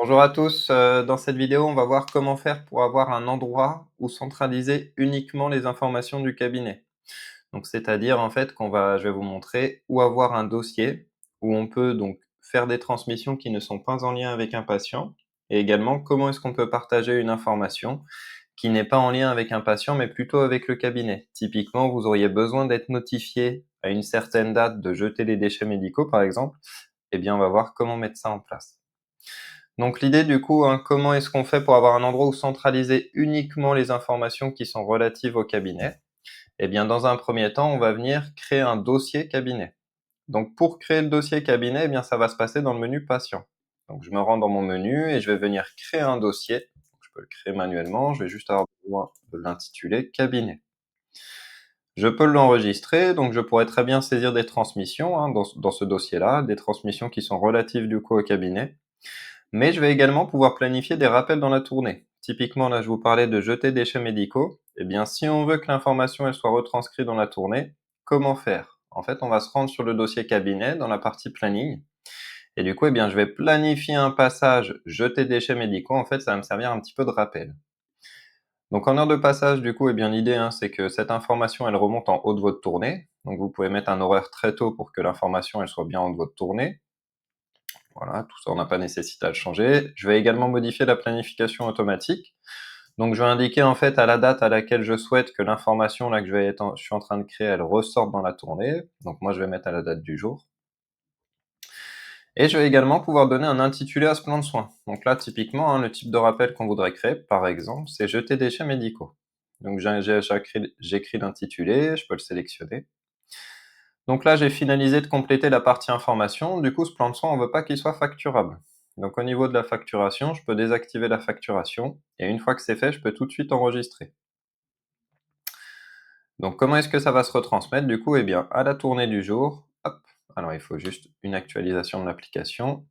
Bonjour à tous, dans cette vidéo, on va voir comment faire pour avoir un endroit où centraliser uniquement les informations du cabinet. Donc c'est-à-dire en fait je vais vous montrer où avoir un dossier où on peut donc faire des transmissions qui ne sont pas en lien avec un patient et également comment est-ce qu'on peut partager une information qui n'est pas en lien avec un patient mais plutôt avec le cabinet. Typiquement, vous auriez besoin d'être notifié à une certaine date de jeter les déchets médicaux par exemple. Eh bien, on va voir comment mettre ça en place. Donc l'idée du coup, hein, comment est-ce qu'on fait pour avoir un endroit où centraliser uniquement les informations qui sont relatives au cabinet? Eh bien, dans un premier temps, on va venir créer un dossier cabinet. Donc pour créer le dossier cabinet, eh bien, ça va se passer dans le menu patient. Donc je me rends dans mon menu et je vais venir créer un dossier. Je peux le créer manuellement, je vais juste avoir besoin de l'intituler cabinet. Je peux l'enregistrer, donc je pourrais très bien saisir des transmissions hein, dans ce dossier-là, des transmissions qui sont relatives du coup au cabinet. Mais je vais également pouvoir planifier des rappels dans la tournée. Typiquement, là, je vous parlais de jeter déchets médicaux. Eh bien, si on veut que l'information elle soit retranscrite dans la tournée, comment faire? En fait, on va se rendre sur le dossier cabinet dans la partie planning. Et du coup, eh bien, je vais planifier un passage jeter déchets médicaux. En fait, ça va me servir un petit peu de rappel. Donc, en heure de passage, du coup, eh bien, l'idée, hein, c'est que cette information, elle remonte en haut de votre tournée. Donc, vous pouvez mettre un horaire très tôt pour que l'information, elle soit bien en haut de votre tournée. Voilà, tout ça, on n'a pas nécessité à le changer. Je vais également modifier la planification automatique. Donc, je vais indiquer en fait à la date à laquelle je souhaite que l'information là que je suis en train de créer, elle ressorte dans la tournée. Donc, moi, je vais mettre à la date du jour. Et je vais également pouvoir donner un intitulé à ce plan de soin. Donc là, typiquement, hein, le type de rappel qu'on voudrait créer, par exemple, c'est jeter déchets médicaux. Donc, j'écris l'intitulé, je peux le sélectionner. Donc là, j'ai finalisé de compléter la partie information. Du coup, ce plan de soin, on ne veut pas qu'il soit facturable. Donc au niveau de la facturation, je peux désactiver la facturation. Et une fois que c'est fait, je peux tout de suite enregistrer. Donc comment est-ce que ça va se retransmettre du coup? Eh bien, à la tournée du jour, hop, alors il faut juste une actualisation de l'application.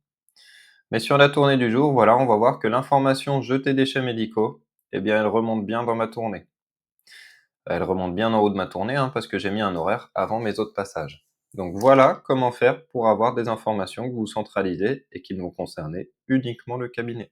Mais sur la tournée du jour, voilà, on va voir que l'information jeter déchets médicaux, eh bien, elle remonte bien dans ma tournée. Elle remonte bien en haut de ma tournée hein, parce que j'ai mis un horaire avant mes autres passages. Donc voilà comment faire pour avoir des informations que vous centralisez et qui vont concerner uniquement le cabinet.